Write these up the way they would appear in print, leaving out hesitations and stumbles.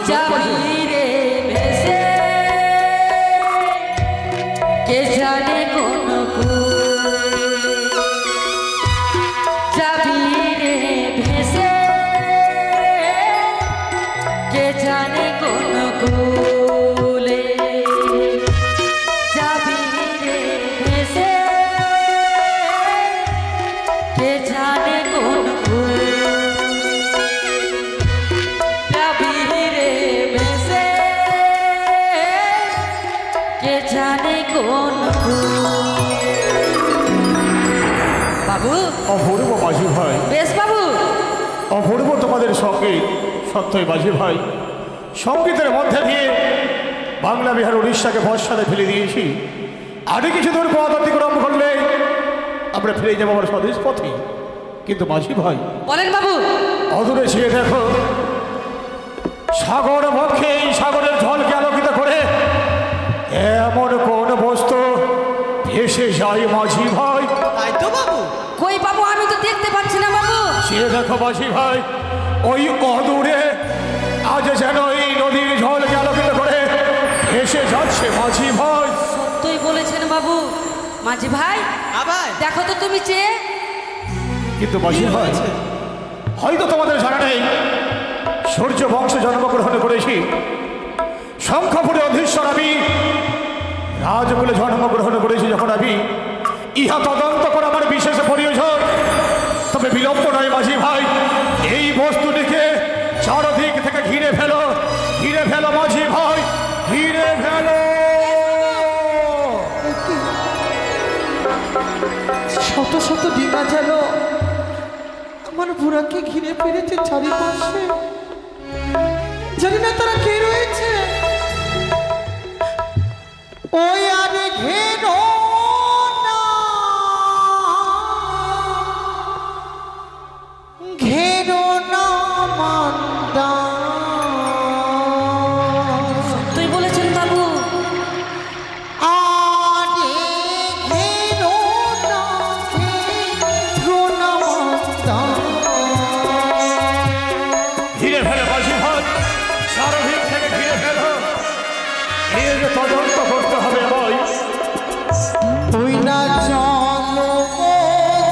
যাবি রে ভেসে কে জানে কোন যাবি রে ভেসে কে জানে কোন কুলে যাবি রে ভেসে কে জানে কোন যাবি রে ভেসে কে জানে কোন বাবু অপূর্ব মাঝি ভাই, বেশ বাবু অপূর্ব তোমাদের সঙ্গীত। সত্যই মাঝি ভাই, সঙ্গীতের মধ্যে দিয়ে বাংলা বিহার উড়িষ্যাকে ভরসাতে ফেলে দিয়েছি। আরও কিছু দূর পথ অতিক্রম করলে আমরা ফিরে যাবো আমার স্বদেশ পথে। কিন্তু মাঝি ভাই, বলেন বাবু অদূরে চেয়ে দেখো, সাগর বক্ষে এই সাগরের জলকে আলোকিত করে এমন কোন বস্তু ভেসে যায় মাঝি ভাই। তাই তো বাবু। কই বাবু আমি তো দেখতে পাচ্ছি না বাবু। চেয়ে দেখো মাঝি ভাই, ওই অদূরে আজ যেন এই নদীর জলকে আলোকিত করে ভেসে যাচ্ছে মাঝি ভাই। সত্যই বলেছেন বাবু। মাঝি ভাই আবার দেখো তো তুমি চেয়ে। কিন্তু মাঝি ভাই, হয়তো তোমাদের জানা নেই, সূর্য বংশে জন্মগ্রহণ করেছি, শঙ্খপুরে অধীশ্বর আমি, রাজকুলে জন্মগ্রহণ করেছি যখন আমি, ইহা তদন্ত করা আমার বিশেষ প্রয়োজন। তবে বিলম্ব নয় মাঝি ভাই, এই বস্তুটিকে চারদিক থেকে ঘিরে ফেলো মাঝি ভাই, ঘিরে ফেলো। শত শত ডিঙা যেন আমার বুড়াকে ঘিরে ফিরেছে চারিপাশে। জানি না তারা কে রয়েছে। ওই আরে ঘেরো না, ঘেরো না মান্দা। সত্যই বলেছেন বাবু। আরে ঘেরো না, ঘেরো না মান্দা। ঘিরে ফেলো মাঝি ভাই, চারদিক থেকে ঘিরে ফেলো। এর তদন্ত করতে হবে ভাই। ওই না চলো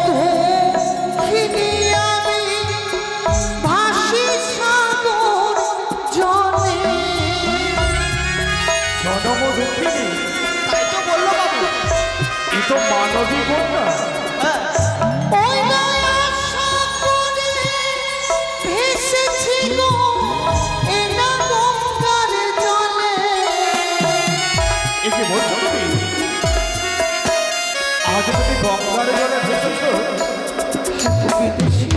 দুঃখিনী আমি ভাসি সাগর জলে। জনম দুঃখিনী, তাই তো বললো বাবু। এ তো মানবী কন্যা। হ্যাঁ ওই না আশা করে ভেসেছি গো এ না গঙ্গার জলে। এ কি বলছো তুমি? আজ তুমি গঙ্গার জলে ভেসেছ, বিদেশি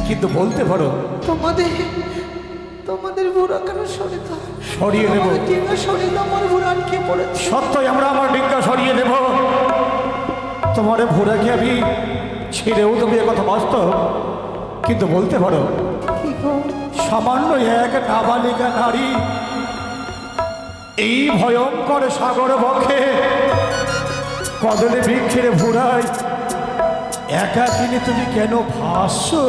কিন্তু বলতে পারো তোমাদের বুড়া কেন সরিত সরিয়ে নেব। সরিল আমার বুড়া আটকে পড়েছে। সত্যই আমরা আমার ডিঙ্গা সরিয়ে নেব। তোমার ভোরাকে আমি ছেড়েও তুমি কথা বাস্তব, কিন্তু বলতে পারো কি গো সামান্য এক নাবালিকা নারী এই ভয়ঙ্কর সাগর বক্ষে কদলে বৃক্ষের ভোরায় একা কিনে তুমি কেন ভাসছো?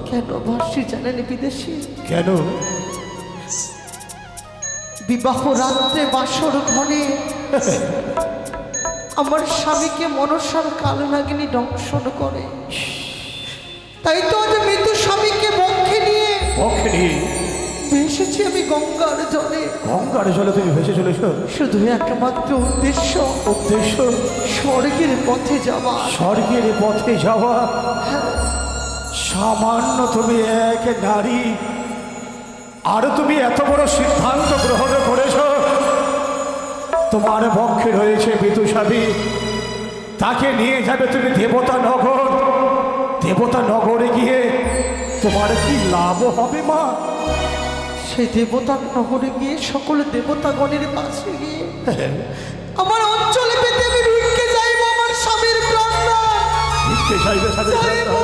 কেন ভাসি জানেন বিদেশি? কেন? বিবাহ রাত্রে বাসর ঘরে আমার স্বামীকে মনসার কালনাগিনী দংশন করে। তাই তো আজ মৃত্যু স্বামীকে বক্ষে নিয়ে ভেসেছি আমি গঙ্গার জলে। গঙ্গার জলে তুমি ভেসে চলেছ? শুধু একমাত্র উদ্দেশ্য স্বর্গের পথে যাওয়া। স্বর্গের পথে যাওয়া? সামান্য তুমি এক নারী, আর তুমি এত বড় সিদ্ধান্ত গ্রহণ করেছ। তোমার পক্ষে রয়েছে বিদুষাবী, তাকে নিয়ে যাবে তুমি দেবতা নগর। দেবতা নগরে গিয়ে তোমার কি লাভ হবে মা? সেই দেবতা নগরে গিয়ে সকল দেবতাগণের কাছে গিয়ে আমার অঞ্চলে পেতে আমি ভিক্ষে যাইব আমার স্বামীর প্রাণ। ভিক্ষে চাইবে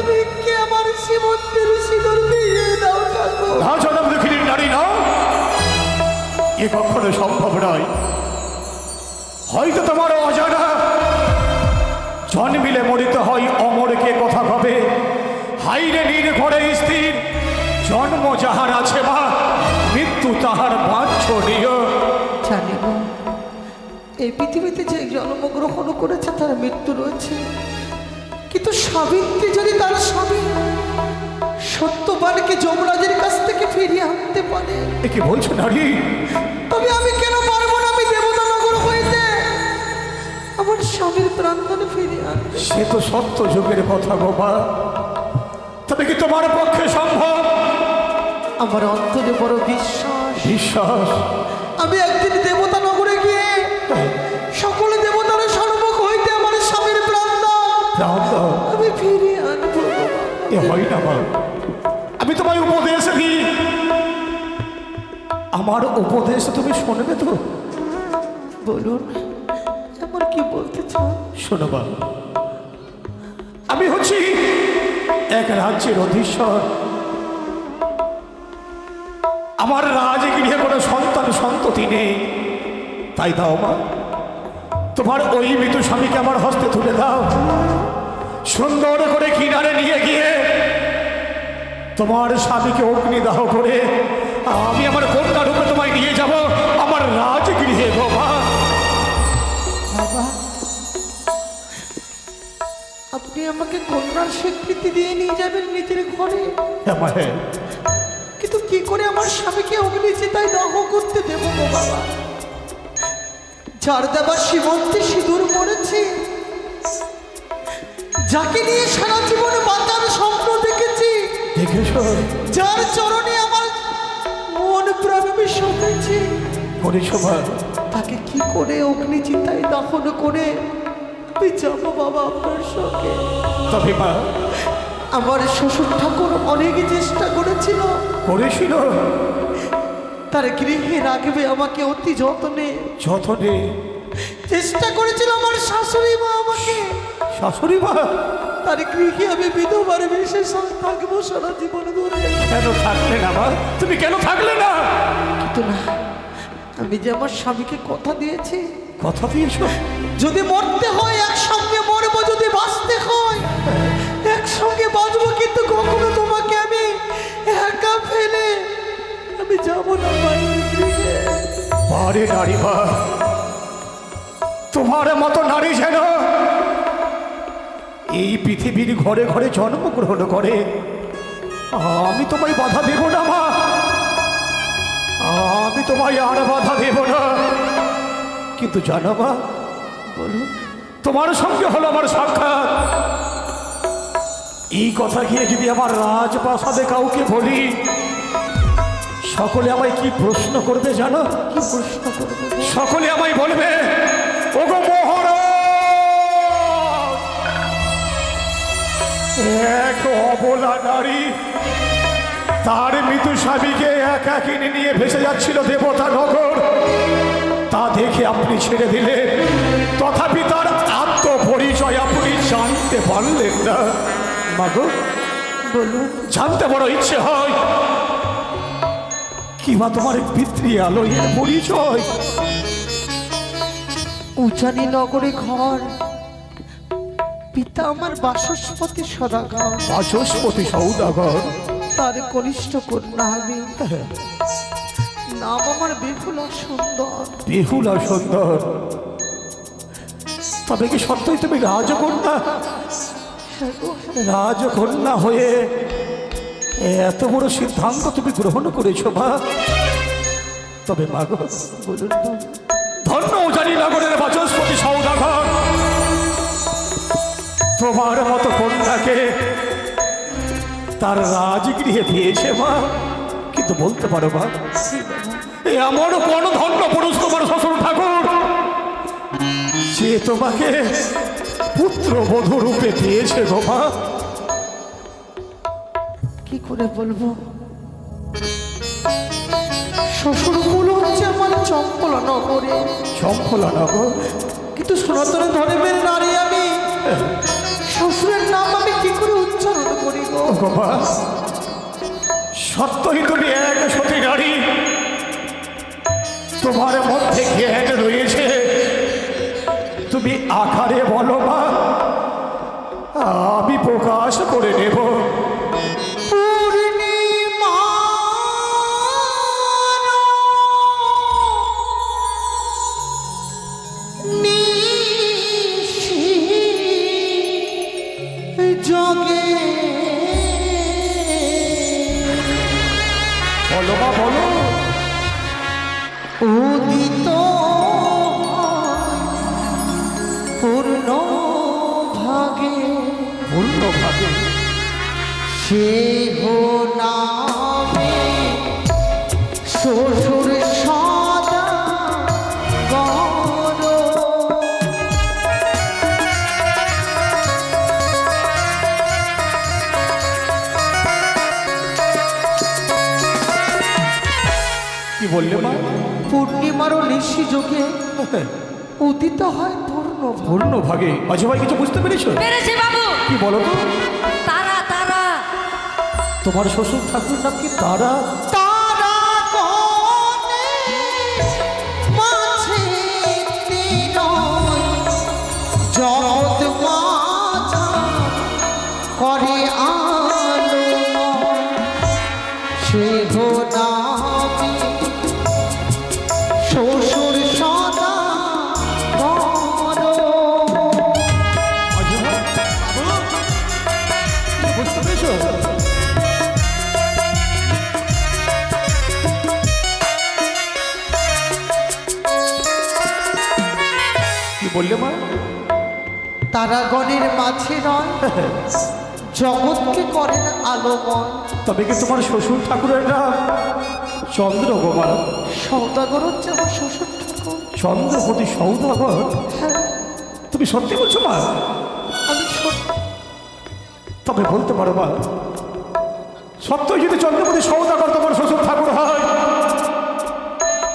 ভিক্ষে আমার সীমন্তের সিঁদুর দিয়ে দাও ঠাকুর। না জনম দুঃখিনীর নারী না, এ কখনো সম্ভব নয়। হয়তো তোমার অজানা, জন্মিলে মরিতে হয় অমরকে কথা কবে। হাইরে নীর ঘরে স্থির, জন্ম যাহার আছে মা, মৃত্যু এই পৃথিবীতে যে জন্মগ্রহণ করেছে তার মৃত্যু রয়েছে, কিন্তু সাবিত্রী যদি তার স্বামী সত্যবানকে যমরাজের কাছ থেকে ফিরিয়ে আনতে পারে, এ কি বলছো নারী? তবে আমি কেন পারবো না? আমি দেবতানগর হইতে আমার স্বামীর প্রাণদানে ফিরিয়ে আনতে। সে তো সত্য যুগের কথা গো মা, তবে কি তোমার পক্ষে সম্ভব? আমার অন্তরে বড় বিশ্বাস আমি একদিন দেবতানগরে গিয়ে সকল দেবতার সম্মুখ হইতে আমার স্বামীর প্রাণদান আমি ফিরিয়ে আনবো। এ হয় না মা, আমি তোমায় উপদেশ দিই, আমার উপদেশ তুমি শুনবে তো? বলুন, এমন কি বলতে চান? শোনো মা, আমি হচ্ছি এক রাজ্যের অধীশ্বর। আমার রাজগৃহে কোনো সন্ততি নেই, তাই দাও মা, তোমার ওই মৃত স্বামীকে আমার হস্তে তুলে দাও। সুন্দর করে কিনারে নিয়ে গিয়ে তোমার স্বামীকে অগ্নিদাহ করে আমি আমার কন্যা রূপে তোমায় নিয়ে যাব আমার রাজগৃহে গো মা। বাবা, আপনি আমাকে কন্যার স্বীকৃতি দিয়ে নিয়ে যাবেন নিজের ঘরে, হ্যাঁ মা, হ্যাঁ। কিন্তু কি করে আমার স্বামীকে অগ্নিচিতায় দাহ করতে দেব গো বাবা? যার দেবার সীমন্তে সিঁদুর পড়েছি, যাকে নিয়ে সারা জীবনে বাঁচার স্বপ্ন দেখেছি, দেখেছো? যার চরণে আমার মন প্রাণ আমি সঁপেছি, করেছো মা? তাকে কি করে অগ্নিচিতায় দাফন করে আমি যাবো বাবা আপনার সঙ্গে? তবে মা, আমার শ্বশুর ঠাকুর অনেক চেষ্টা করেছিল তার গৃহে রাখবে আমাকে অতি যত্নে, চেষ্টা করেছিল আমার শাশুড়ি মা আমাকে, শাশুড়ি মা, তার গৃহে আমি বিধবার বেশে থাকবো সারা জীবন ধরে। কেন থাকলে না মা? তুমি কেন থাকলে না? কিন্তু না, আমি যে আমার স্বামীকে কথা দিয়েছি, কথা দিয়েছো? যদি মরতে হয় একসঙ্গে মরবো, যদি বাঁচতে হয় একসঙ্গে বাঁচবো, কিন্তু কখনো তোমাকে আমি একা ফেলে আমি যাবো না মায়ের গৃহে। বারে নারী মা, তোমার মতো নারী যেন এই পৃথিবীর ঘরে ঘরে জন্মগ্রহণ করে, আমি তোমায় বাধা দেব না মা, আমি তোমায় আর বাধা দেব না। কিন্তু জানো মা, বলুন, তোমার সঙ্গে হলো আমার সাক্ষাৎ, এই কথা গিয়ে যদি আমার রাজপ্রাসাদে কাউকে বলি, সকলে আমায় কি প্রশ্ন করবে জানো? কি প্রশ্ন করবো? সকলে আমায় বলবে, ওগো মহারাজ, এক অবলা নারী তার মৃত স্বামীকে একাকিনী নিয়ে ভেসে যাচ্ছিল দেবতা নগর, তা দেখে আপনি ছেড়ে দিলেন, তথাপি তার আত্মপরিচয় আপনি জানতে পারলেন না। মাগো, বলুন, জানতে বড় ইচ্ছে হয়, কিংবা তোমার পিতৃ আলোয়ের পরিচয়। উজানি নগরে ঘর, পিতা আমার বাচস্পতি সদাগর, বাচস্পতি সৌদাগর, তার কনিষ্ঠ কন্যা আমি, নাম আমার বেহুলা সুন্দর। বেহুলা সুন্দর, তবে কি সত্যই তুমি রাজকন্যা? রাজকন্যা হয়ে এত বড় সিদ্ধান্ত তুমি গ্রহণ করেছো মা? তবে মা গো, বলুন, ধন্য উজানি নগরের বাচস্পতি সৌদাগর তোমার মতো কন্যাকে তার রাজগৃহে দিয়েছে মা, কিন্তু বলতে পারো মা, এমন কোন ধন্য পুরুষ তোমার শ্বশুর ঠাকুর যে তোমাকে পুত্র বধূ রূপে দিয়েছে গো মা? কি করে বলবো? শ্বশুর কুল হচ্ছে আমার চম্পলা নগরে, চম্পলা নগর, কিন্তু সনাতন ধর্মের নারী আমি, শ্বশুরের নাম আমি কি করে উচ্চারণ করি গো? গো মা, সত্যই তুমি এক সতী নারী, তোমার মধ্যে জ্ঞান রয়েছে, তুমি আকারে বলো মা, আমি প্রকাশ করে নেব। মা বলো। উদিত পূর্ণ ভাগে পূর্ণ ভাগে সে নামে শ্বশুর সদা গর। কি বললে মা? পূর্ণিমারও নিশি যোগে উদিত হয় পূর্ণ ভাগে। পূর্ণ ভাগে অজয় ভাই কিছু বুঝতে পেরেছো? পেরেছি বাবু। কি বলো তো? তারা তারা তোমার শ্বশুর ঠাকুর নাম কি তারা? তারা গণে মাঝে তিনয় জগৎ মাঝা করে আলোময় সে নামে শ্বশুর সদা গর। অজয় ভাই বুঝতে পেরেছো? কি বললে মা? তারাগণের মাঝে নয় জগৎকে করেন আলোময়। তবে কি তোমার শ্বশুর ঠাকুরের নাম চন্দ্র গো মা? সৌদাগর হচ্ছে আমার শ্বশুর ঠাকুর। চন্দ্রপতি সৌদাগর? হ্যাঁ, তুমি সত্যি বলছো মা? আমি সত্যি তবে বলতে পারো মা, সত্যই যদি চন্দ্রপতি সৌদাগর তোমার শ্বশুর ঠাকুর হয়,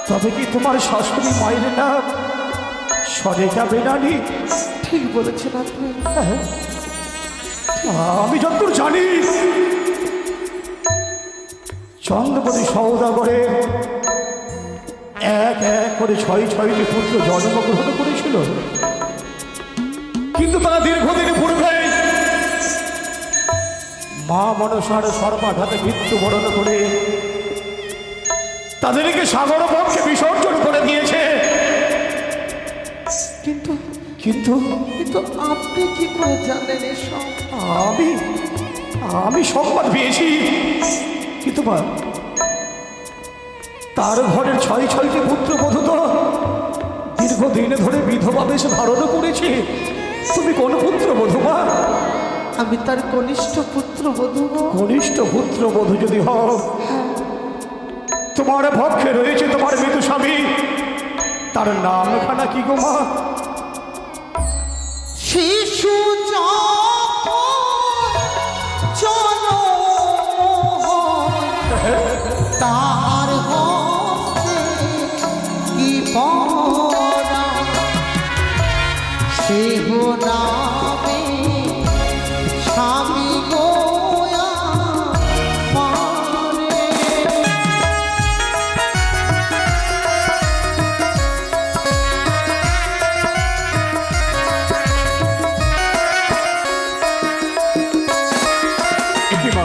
তবে কি তোমার শাশুড়ি মায়ের নাম সরেকা বেনানি? ঠিক বলেছেন আপনি। আমি যতদূর জানি চন্দ্রপতি সৌদাগরের এক এক করে ছয়টি পুত্র জন্মগ্রহণ করেছিল, কিন্তু তারা দীর্ঘদিন পূর্বে মা মনসার সর্বাঘাতে মৃত্যুবরণ করে তাদেরকে সাগর পক্ষে বিসর্জন করে দিয়েছে। কিন্তু কিন্তু কিন্তু আপনি কি করে জানেন এসব? আমি আমি সংবাদ পেয়েছি, কিন্তু মা তার ঘরের ছয়টি পুত্রবধূ তো দীর্ঘদিন ধরে বিধবা বেশ ধারণ করেছে। তুমি কোন পুত্রবধূ মা? আমি তার কনিষ্ঠ পুত্র বধূ। কনিষ্ঠ পুত্রবধূ যদি হও, তোমার পক্ষে রয়েছে তোমার মৃত স্বামী, তার নামখানা কি গো মা? শিশু তার হস্তে কি পরা সে নামে স্বামী গোয়া পারে। কি মা,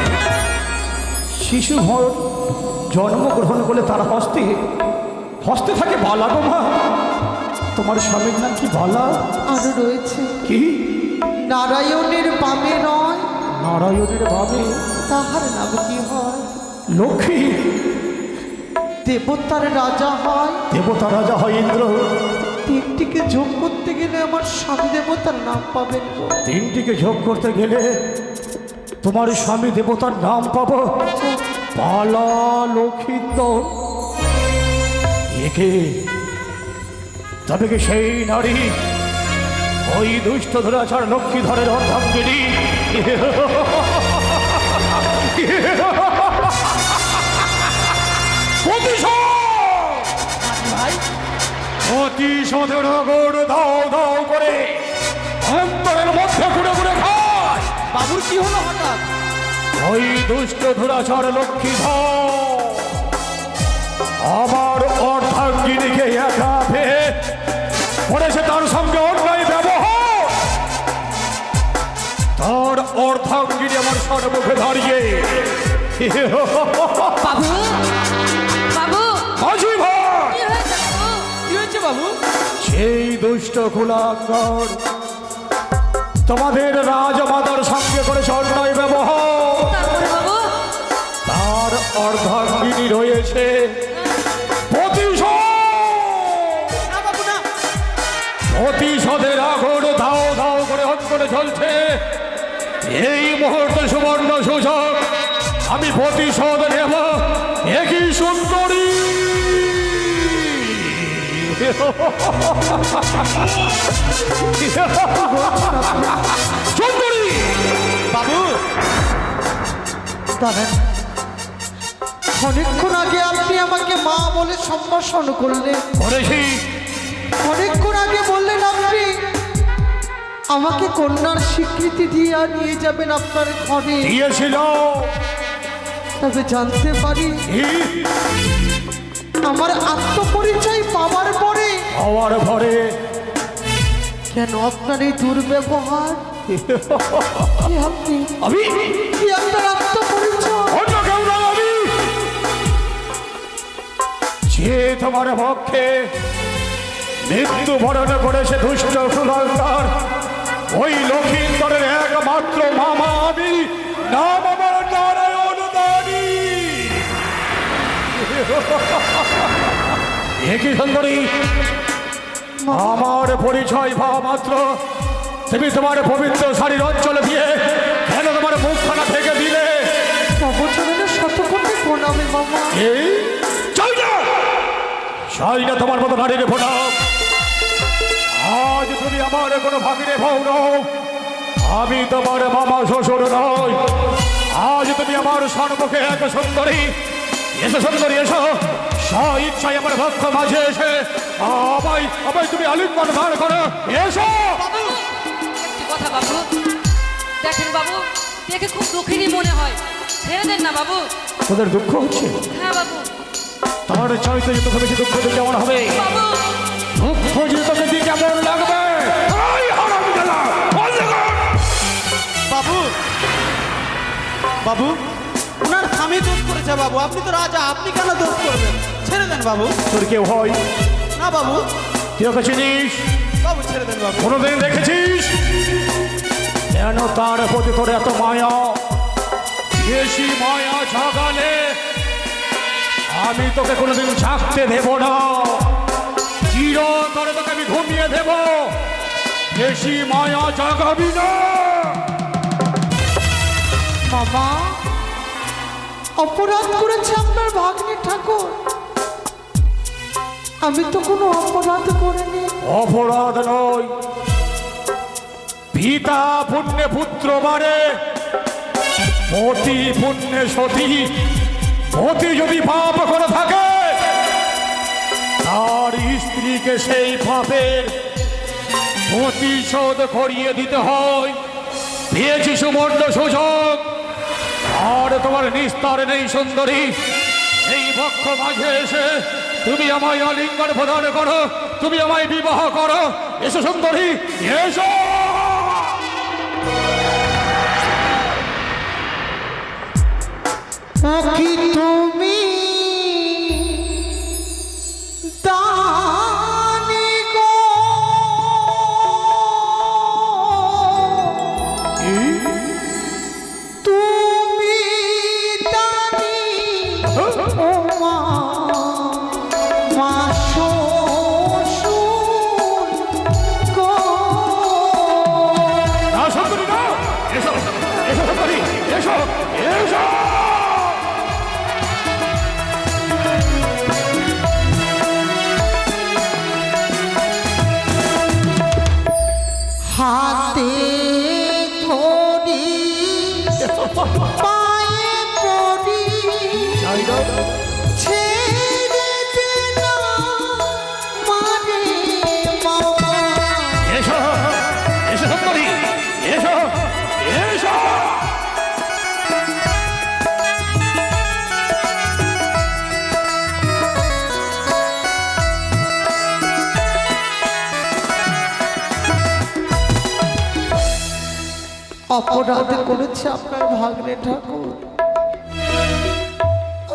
শিশু জন্মগ্রহণ করলে তার হস্তে হস্তে থাকে বালা গো মা? তোমার স্বামীর নাম কি বালা? আরো রয়েছে কি? নারায়ণের বামে নয় নারায়ণের ভাবে তাহার নাম কি হয়? লক্ষ্মী। দেবতার রাজা হয়। দেবতা রাজা হয় ইন্দ্র। তিনটিকে যোগ করতে গেলে আমার স্বামী দেবতার নাম পাবেন গো। তিনটিকে যোগ করতে গেলে তোমার স্বামী দেবতার নাম পাবো বালা লক্ষিন্দর। একে তবে কি সেই নারী ওই দুষ্ট ধরাচার লক্ষ্মীধরের অর্ধাঙ্গিনী? প্রতিশোধের নগর দাও দাও করে অন্তরের মধ্যে ঘুরে ঘুরে খায়। বাবুর কি হলো হঠাৎ? ওই দুষ্ট ধরাচার লক্ষ্মীধর আমার অর্ধাঙ্গিনীকে একা পেয়ে করেছে তার সঙ্গে অন্যায় ব্যবহার। তার অর্ধাঙ্গিনী আমার সর্বমুখে দাঁড়িয়ে বাবু বাবু মাঝি ভাই, কি হয়েছে বাবু? কি হয়েছে বাবু? সেই দুষ্ট কুলাঙ্গার তোমাদের রাজমাতার সঙ্গে করেছে অন্যায় ব্যবহার। তারপরে বাবু তার অর্ধাঙ্গিনী রয়েছে প্রতিশোধ। না বাবু না। প্রতিশোধের আগুন দাও দাও করে অন্তরে জ্বলছে। এই মুহূর্তে সুবর্ণ সুযোগ, আমি প্রতিশোধ নেব। একই সুন্দরী সুন্দরী বাবু দাঁড়ান, অনেকক্ষণ আগে আপনি আমাকে মা বলে সম্ভাষণ করলেন, করেছি। অনেকক্ষণ আগে বললেন আপনি আমাকে কন্যার স্বীকৃতি দিয়ে আর নিয়ে যাবেন আপনার ঘরে। দিয়েছিল। তবে জানতে পারি আমার আত্মপরিচয় পাওয়ার পরে হওয়ার পরে কেন আপনার এই দুর্ব্যবহার? কি আপনি, আমি কি আপনার আত্মপরিচয়? অন্য কেউ নয়, আমি যে তোমার পক্ষে মৃত্যু বরণ করেছে দুষ্ট কুলাঙ্গার, ওই লক্ষিন্দরের একমাত্র মামা আমি। নাম আমার নারায়ণ দানি। একই সুন্দরী, আমার পরিচয় পাওয়া মাত্র তুমি তোমার পবিত্র শাড়ির অঞ্চলে দিয়ে কেন তোমার মুখখানা থেকে দিলে? অবচরণের শতকোটি প্রণামে মামা। এই চাই না, চাই না তোমার মতো নারীর প্রণাম। আজ তুমি আমার কোনো ভাগিরে ভাও নও, আমি তোমার মামা শ্বশুর নই। আজ তুমি আমার সম্মুখে এক সুন্দরী। এসো সুন্দরী, এসো। ইচ্ছায় আমার ভক্ত মাঝে এসে আমায় আমায় তুমি আলিঙ্গন ধার করো। এসো। একটি কথা বাবু, দেখেন বাবু, দেখে খুব দুঃখিনী মনে হয়, ছেড়ে দেন না বাবু। তোদের দুঃখ হচ্ছে? হ্যাঁ বাবু। তার চাইতে যে তোকে বেশি দুঃখ দিতে কেমন হবে? বাবু দুঃখ যে তোকে দিয়ে কেমন লাগবে? এই হারামজাদা, বন্ধ কর। বাবু বাবু ওনার স্বামী দোষ করেছে বাবু, আপনি তো রাজা, আপনি কেন দোষ করবেন? ছেড়ে দেন বাবু। তোর কেউ হয়? না বাবু। তুই ওকে চিনিস? বাবু ছেড়ে দেন বাবু। কোনোদিন দেখেছিস? কেন তার প্রতি তোর এত মায়া? বেশি মায়া জাগালে আমি তোকে কোনোদিন থাকতে দেব না। চিরতরে তোকে আমি ঘুমিয়ে দেব। বেশি মায়া জাগাবি না। বাবা, অপরাধ করেছে আপনার ভাগ্নে ঠাকুর, আমি তো কোনো অপরাধ করিনি। অপরাধ নয়, পিতা পুণ্যে পুত্র মারে, পতি পুণ্যে সতী। পতি যদি পাপ করে থাকে, তার স্ত্রীকে সেই পাপের প্রতিশোধ করিয়ে দিতে হয়। পেয়েছি সুবর্ণ সুযোগ, আর তোমার নিস্তার নেই সুন্দরী। এই বক্ষ মাঝে এসে তুমি আমায় আলিঙ্গন প্রদান করো, তুমি আমায় বিবাহ করো। এসো সুন্দরী, এসো। কি তুমি দানি গো, তুমি দানি ও মা, মা শ্বশুর গো। না সুন্দরী না, এসো এসো সুন্দরী, এসো এসো। হাতে ধরি পায়ে পড়ি, ছেড়ে দে না মারে মামা। এসো এসো সুন্দরী, এসো এসো। অপরাধ করেছে আপনার ভাগ্নে ঠাকুর,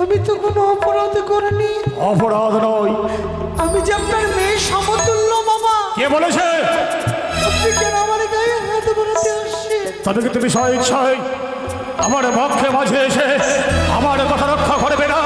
আমি তো কোনো অপরাধ করিনি। অপরাধ নয়। আমি যে আপনার মেয়ে সমতুল্য মামা। কে বলেছে? আপনি কেন আমার গায়ে হাত বাড়াতে আসছেন? তবে কি তুমি স্বইচ্ছায় আমার পক্ষে মাঝে এসে আমার কথা রক্ষা করবে না?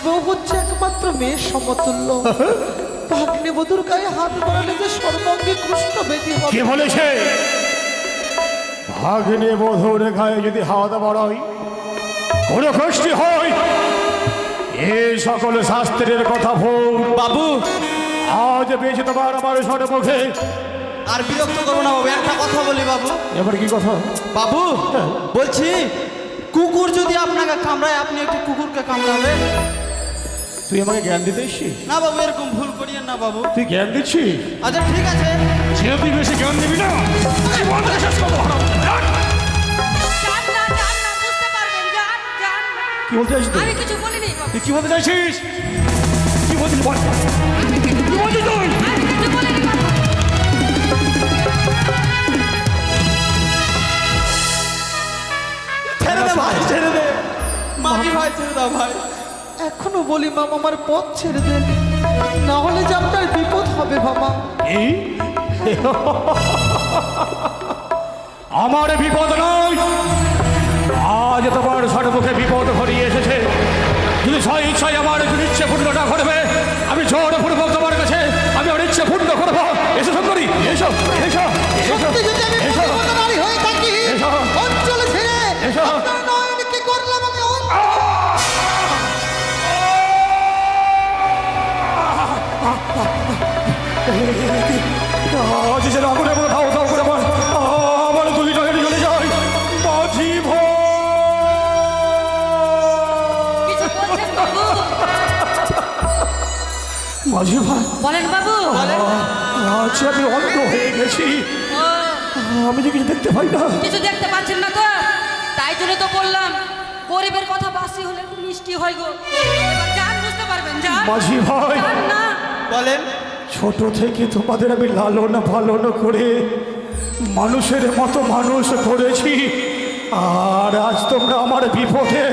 বউ হচ্ছে একমাত্র মেয়ের সমতুল্য। ভাগ্নে বধূর গায়ে হাত বাড়ালে যে সর্বাঙ্গে কুষ্ঠ বেদি হবে। কে বলেছে ভাগ্নে বধূর গায়ে যদি হাত বাড়াই কোনো কষ্টি হয়? এই সকল শাস্ত্রের কথা ভুল। বাবু আজ বেঁচে তোমার আমার সর্বমুখে। আর বিরক্ত করো না বাবু, একটা কথা বলি বাবু। এবার কি কথা? বাবু বলছি, কুকুর যদি আপনাকে কামড়ায়, আপনি একটি কুকুরকে কামড়াবেন? তুই আমাকে জ্ঞান দিতে এসছিস? না বাবু, এরকম ভুল করিয়েন না বাবু। তুই জ্ঞান দিচ্ছিস? আচ্ছা ঠিক আছে। ছেলে তুই বেশি জ্ঞান দিবি না। জীবনটা শেষ করবো। যান না, বুঝতে পারবেন, যান, যান না। কি বলতে চাইছিস তুই? আমি কিছু বলিনি বাবু। তুই কি বলতে চাইছিস? কি বলছিস বল। কি বলছিস তুই? আমি কিছু বলিনি বাবু। ছেড়ে দে ভাই, ছেড়ে দে মাঝি ভাই, ছেড়ে দাও ভাই। এখনো বলি মামা আমার পথ ছেড়ে দেন, না হলে যে আপনার বিপদ হবে মামা। এই আমার বিপদ নয়, আজ তোমার সর্বমুখে বিপদ ঘনিয়ে এসেছে। যদি ছয় ইচ্ছায় আমার যদি ইচ্ছে পূর্ণটা ঘটবে, আমি জোর পূর্বক তোমার কাছে আমি আমার ইচ্ছে পূর্ণ করবো। এসো শঙ্করী, এসো এসো এসো সত্যি যদি আমি এসো পতিব্রতা নারী হয়ে থাকি, এসো। অঞ্চল ছেড়ে এসো। আপনার নয়নকে করলাম আমি আজ যেন আগুনে আমার ধাও ধাও করে আমার দুই নয়নে চলে যায়। মাঝি ভাই, কিছু বলছেন বাবু? মাঝি ভাই, বলেন বাবু। আজ আমি অন্ধ হয়ে গেছি। ও, আমি যে কিছু দেখতে পাই না। কিছু দেখতে পাচ্ছেন না তো? তাই জন্য তো বললাম, গরিবের কথা বাসি হলে একটু মিষ্টি হয় গো। এবার যান, বুঝতে পারবেন, যান। মাঝি ভাই, যান না। বলেন। ছোট থেকে তোমাদের আমি লালন পালন করে মানুষের মতো মানুষ করেছি, আর আজ তোমরা আমার বিপদে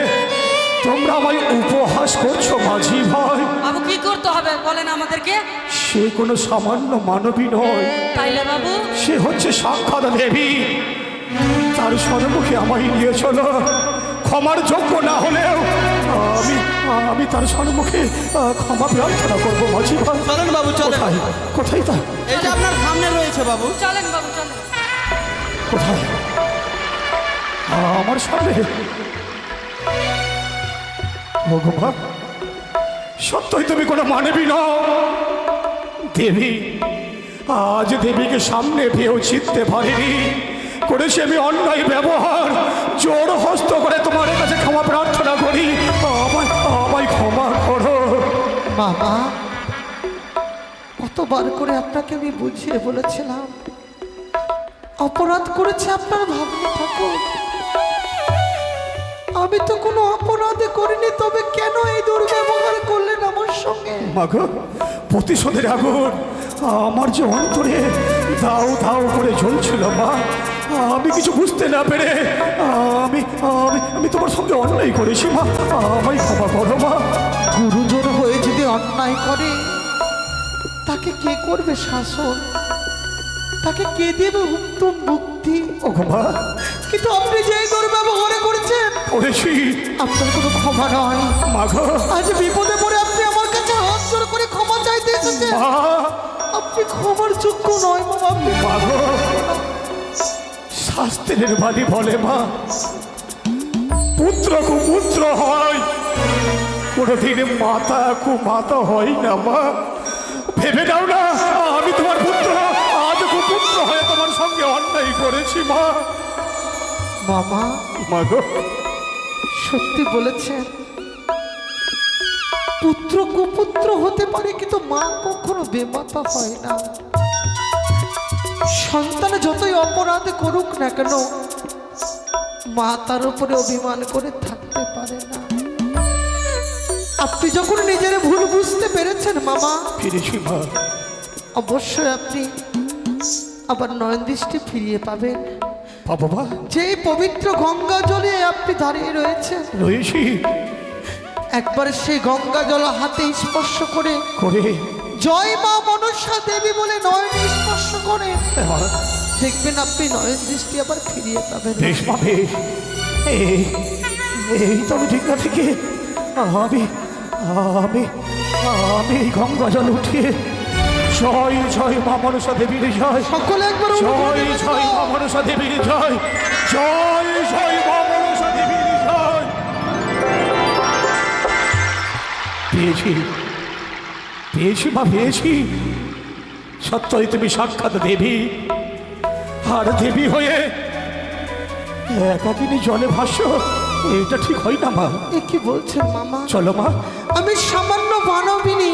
তোমরা আমায় উপহাস করছো। মাঝি ভাই, বাবু কি করতে হবে বলেন আমাদেরকে? সে কোনো সামান্য মানবী নয়, তাইলে বাবু সে হচ্ছে সাক্ষাৎ দেবী। তার সম্মুখে আমায় নিয়ে চলো। ক্ষমার যোগ্য না হলেও আমি আমি তার সম্মুখে ক্ষমা প্রার্থনা করবো। মাঝি ভাই, চলেন বাবু, চলেন। কোথায় কোথায় তা এই যে আপনার সামনে রয়েছে বাবু। চলেন বাবু, চলেন। কোথায়? আমার সামনে? ভগবান, সত্যই তুমি কোনো মানবী নও দেবী। আজ দেবীকে সামনে পেয়েও চিনতে পারিনি। করেছি আমি অন্যায় ব্যবহার, জোর হস্ত করে তোমার কাছে ক্ষমা প্রার্থনা করি। আমায় আমায় ক্ষমা করো। মামা, কতবার করে আপনাকে আমি বুঝিয়ে বলেছিলাম অপরাধ করেছে আপনার ভাগ্নে ঠাকুর। আমি তো কোনো অপরাধ করিনি, তবে কেন এই দুর্ব্যবহার করলেন আমার সঙ্গে? মাগো, প্রতিশোধের আগুন আমার যে অন্তরে দাও দাও করে জ্বলছিল মা। আমি কিছু বুঝতে না পেরে আমি আমি আমি তোমার সঙ্গে অন্যায় করেছি মা। আমায় ক্ষমা করো মা। গুরুজন হয়ে যদি অন্যায় করে, তাকে কে করবে শাসন? তাকে কে দেবে উত্তম মুক্তি? ওগো মা, কিন্তু আপনি যে দুর্ব্যবহার করেছেন, করেছি আপনার কোনো ক্ষমা নয়। মাগো। আজ বিপদে পড়ে আপনি আমার কাছে হাত জোড় করে ক্ষমা চাইতে এসেছেন। মা, আপনি ক্ষমার যোগ্য নয় বাবা, আপনি মাগো, শাস্ত্রের বাণী বলে মা, পুত্র কুপুত্র হয়, কোনোদিন মাতা কুমাতা হয় না মা। ভেবে দাও না আমি তোমার পুত্র, আজ কুপুত্র হয়ে তোমার সঙ্গে অন্যায় করেছি মা। মামা মাগো, সত্যি বলেছেন, পুত্র কুপুত্র হতে পারে কিন্তু মা কখনো বেমাতা হয় না। সন্তান যতই অপরাধ করুক না কেন, মা তার উপরে অভিমান করে থাকতে পারে না। আপনি যখন নিজের ভুল বুঝতে পেরেছেন মামা, ফিরেছি মা। অবশ্যই আপনি আবার নয়ন দৃষ্টি ফিরিয়ে পাবেন। বাবা, যেই পবিত্র গঙ্গা জলে আপনি দাঁড়িয়ে রয়েছেন, রয়েছি একবার সেই গঙ্গা জল হাতে স্পর্শ করে করে জয় মা মনসা দেবী বলে নয়ন স্পর্শ করে মা, দেখবেন আপনি নয়ন দৃষ্টি আবার ফিরিয়ে পাবেন। বেশ মা বেশ। এই এই তো আমি ঠিক না থেকে আমি আমি আমি গঙ্গা জল উঠিয়ে জয় জয় মা মনসা দেবীর জয়, সকলে একবার জয় জয় মা মনসা দেবীর জয়, জয় জয় মা মনসা দেবীর জয়। পেয়েছি পেয়েছি মা পেয়েছি, সত্যই তুমি সাক্ষাৎ দেবী। আর দেবী হয়ে একাকিনী জলে ভাষ্য, এটা ঠিক হয় না মা। এ কি বলছেন মামা? চলো মা। আমি সামান্য মানবিনী,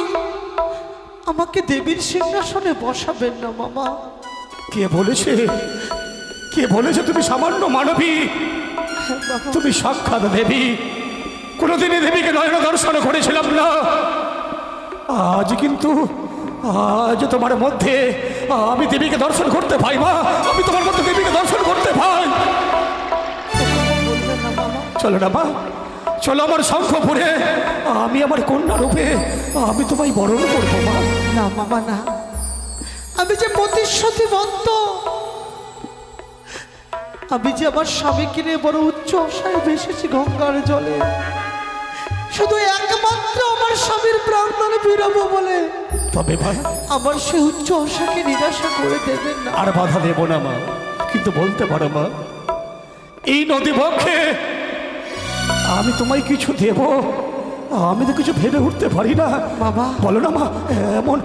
আমাকে দেবীর সিংহাসনে বসাবেন না মামা। কে বলেছে, কে বলেছে তুমি সামান্য মানবী? তুমি সাক্ষাৎ দেবী। কোনোদিনই দেবীকে নয়ন দর্শন করেছিলাম না, আজ কিন্তু আজ তোমার মধ্যে আমি দেবীকে দর্শন করতে পাই মা, আমি তোমার মধ্যে দেবীকে দর্শন করতে পাই। বলবেন না মামা। চলো না মা, চলো আমার শঙ্খপুরে, আমি আমার কন্যা রূপে আমি তোমায় বরণ করবো মা। না মামা না, আমি যে প্রতিশ্রুতিবদ্ধ, আমি যে আমার স্বামীকে নিয়ে বড় উচ্চ আশায় ভেসেছি গঙ্গার জলে, শুধু একমাত্র আমার স্বামীর প্রাণদানে ফিরাবো বলে। তবে মা আমার সে উচ্চ আশাকে নিরাশা করে দেবেন না। আর বাধা দেব না মা, কিন্তু বলতে পারো মা, এই নদী বক্ষে আমি তোমায় কিছু দেব, আমি তো কিছু ভেবে উঠতে পারি না বাবা। বলো না মা, এমন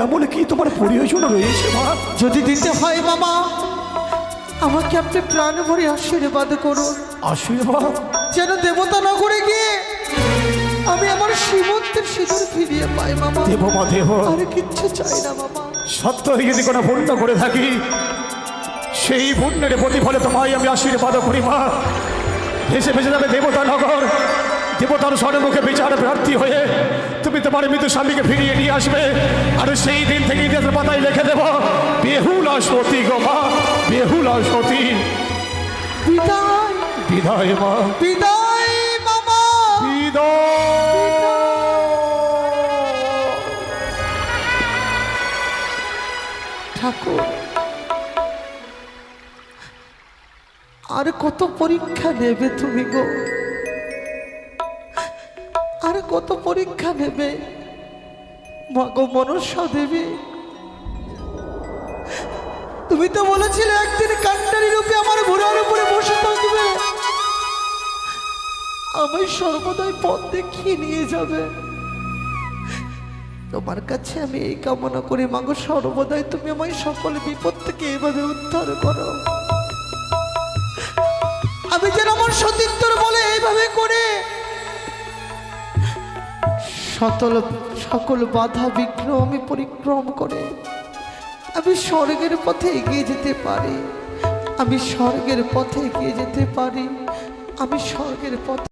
এমন কি তোমার প্রয়োজন রয়েছে মা? যদি দিতে হয় মামা, আমাকে আপনি প্রাণ ভরে আশীর্বাদ করুন, আশীর্বাদ? যেন দেবতা নগরে গিয়ে আমি আমার শ্রীমন্তের সিঁদুর ফিরিয়ে পাই মামা। দেব মা দেব, আর কিচ্ছু চাই না মামা। সত্যই যদি কোনো পুণ্য করে থাকি, সেই পুণ্যের প্রতিফলে তোমায় আমি আশীর্বাদ করি মা। ভেসে ভেসে যাবে দেবতা নগর, দেবতার স্বর্ণমুখে বিচার প্রার্থী হয়ে তুমি তোমার মৃত স্বামীকে ফিরিয়ে নিয়ে আসবে। আর সেই দিন থেকে ইতিহাসের পাতায় লিখে দেব, বেহুলা সতী গো মা, বেহুলা সতী। বিদায় বিদায় মা, বিদায় মামা। বিদায়। ঠাকুর, আর কত পরীক্ষা নেবে তুমি গো? আর কত পরীক্ষা নেবে মা গো মনসা দেবী? তুমি তো বলেছিলে একদিন কান্ডারি রূপে আমার ঘোড়ার উপরে বসে থাকবে, আমায় সর্বদাই পথ দেখিয়ে নিয়ে যাবে। তোমার কাছে আমি এই কামনা করি মাগো, সর্বদাই তুমি আমায় সকল বিপদ থেকে এভাবে উদ্ধার করো। আমি যেন আমার সতীত্বর বলে এইভাবে করে সকল বাধা বিঘ্ন আমি পরিক্রম করে আমি স্বর্গের পথে এগিয়ে যেতে পারি, আমি স্বর্গের পথে এগিয়ে যেতে পারি, আমি স্বর্গের পথে